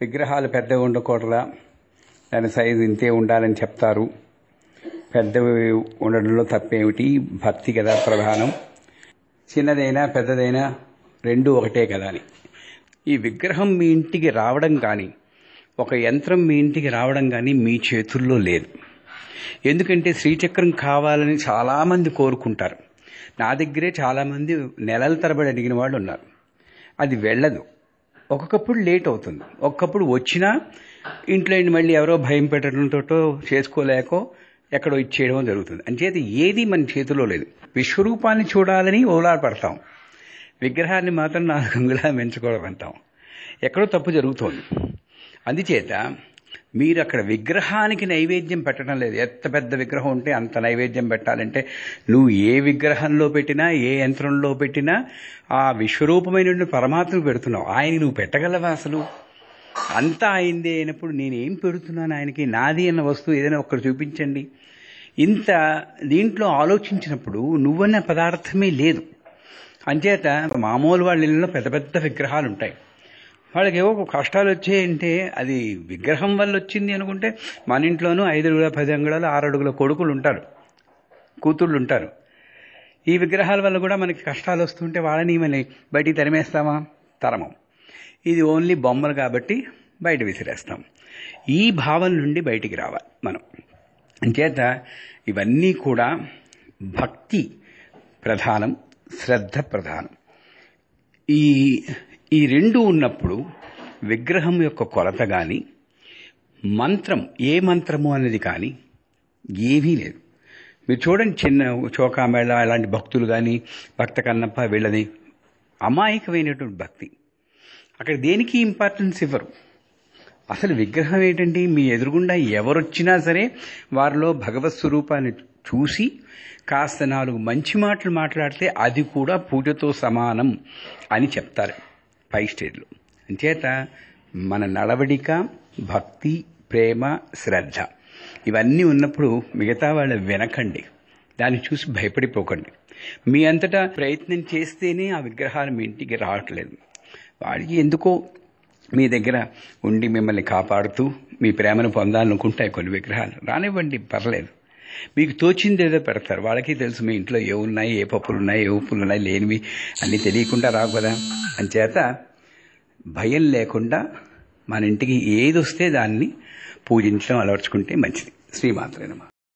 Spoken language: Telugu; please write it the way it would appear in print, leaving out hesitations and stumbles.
విగ్రహాలు పెద్దగా ఉండకూడదా, దాని సైజు ఇంతే ఉండాలని చెప్తారు. పెద్దవి ఉండడంలో తప్పేమిటి? భక్తి కదా ప్రధానం. చిన్నదైనా పెద్దదైనా రెండూ ఒకటే కదా అని. ఈ విగ్రహం మీ ఇంటికి రావడం కానీ, ఒక యంత్రం మీ ఇంటికి రావడం కానీ మీ చేతుల్లో లేదు. ఎందుకంటే శ్రీచక్రం కావాలని చాలామంది కోరుకుంటారు. నా దగ్గరే చాలామంది నెలల తరబడి అడిగిన వాళ్ళు ఉన్నారు. అది వెళ్ళదు. ఒక్కొక్కప్పుడు లేట్ అవుతుంది. ఒక్కొక్కప్పుడు వచ్చినా ఇంట్లో మళ్ళీ ఎవరో భయం పెట్టడంతో చేసుకోలేకో ఎక్కడో ఇచ్చేయడం జరుగుతుంది. అంచేత ఏది మన చేతిలో లేదు. విశ్వరూపాన్ని చూడాలని ఓలాడపడతాం, విగ్రహాన్ని మాత్రం 4 అంగుళాలు పెంచకూడదంటాం. ఎక్కడో తప్పు జరుగుతోంది. అందుచేత మీరు అక్కడ విగ్రహానికి నైవేద్యం పెట్టడం లేదు. ఎంత పెద్ద విగ్రహం ఉంటే అంత నైవేద్యం పెట్టాలంటే నువ్వు ఏ విగ్రహంలో పెట్టినా, ఏ యంత్రంలో పెట్టినా ఆ విశ్వరూపమైన పరమాత్మకు పెడుతున్నావు. ఆయన నువ్వు పెట్టగలవా? అసలు అంతా అయిందే అయినప్పుడు నేనేం పెడుతున్నాను ఆయనకి? నాది అన్న వస్తువు ఏదైనా ఒక్కరు చూపించండి. ఇంత దీంట్లో ఆలోచించినప్పుడు నువ్వన్న పదార్థమే లేదు. అంచేత మామూలు వాళ్ళ ఇళ్ళలో పెద్ద పెద్ద విగ్రహాలు ఉంటాయి. వాళ్ళకి ఏవో కష్టాలు వచ్చాయంటే అది విగ్రహం వల్ల వచ్చింది అనుకుంటే మన ఇంట్లోనూ 5 అడుగుల 10 అంగుళాలు 6 అడుగుల కొడుకులు ఉంటారు, కూతుళ్ళు ఉంటారు. ఈ విగ్రహాల వల్ల కూడా మనకి కష్టాలు వస్తుంటే వాళ్ళని మళ్ళీ బయటికి తరిమేస్తామా? తరమం. ఇది ఓన్లీ బొమ్మలు కాబట్టి బయట విసిరేస్తాం. ఈ భావం నుండి బయటికి రావాలి మనం. అంచేత ఇవన్నీ కూడా భక్తి ప్రధానం, శ్రద్ధ ప్రధానం. ఈ రెండు ఉన్నప్పుడు విగ్రహం యొక్క కొలత కానీ, మంత్రం ఏ మంత్రము అనేది కానీ ఏమీ లేదు. మీరు చూడండి, చిన్న చోకామేళ అలాంటి భక్తులు కానీ, భక్త కన్నప్ప వీళ్ళది అమాయకమైనటువంటి భక్తి. అక్కడ దేనికి ఇంపార్టెన్స్ ఇవ్వరు. అసలు విగ్రహం ఏంటండి? మీ ఎదురుగుండా ఎవరొచ్చినా సరే వారిలో భగవత్ స్వరూపాన్ని చూసి కాస్త 4 మంచి మాటలు మాట్లాడితే అది కూడా పూజతో సమానం అని చెప్తారు పై స్టేజ్లో. అంచేత మన నడవడిక, భక్తి, ప్రేమ, శ్రద్ధ ఇవన్నీ ఉన్నప్పుడు మిగతా వాళ్ళ వినకండి, దాన్ని చూసి భయపడిపోకండి. మీ అంతటా ప్రయత్నం చేస్తేనే ఆ విగ్రహాలు మీ ఇంటికి రావట్లేదు. వాడికి ఎందుకో మీ దగ్గర ఉండి మిమ్మల్ని కాపాడుతూ మీ ప్రేమను పొందాలనుకుంటాయి కొన్ని విగ్రహాలు. రానివ్వండి, పర్లేదు. మీకు తోచింది ఏదో పెడతారు. వాళ్ళకి తెలుసు మీ ఇంట్లో ఏ ఉన్నాయి, ఏ పప్పులు ఉన్నాయి, ఏ ఉప్పులు ఉన్నాయి, లేనివి అన్నీ తెలియకుండా రావు కదా. అంచేత భయం లేకుండా మన ఇంటికి ఏది వస్తే దాన్ని పూజించడం అలవర్చుకుంటే మంచిది. శ్రీమాత్రే నమః.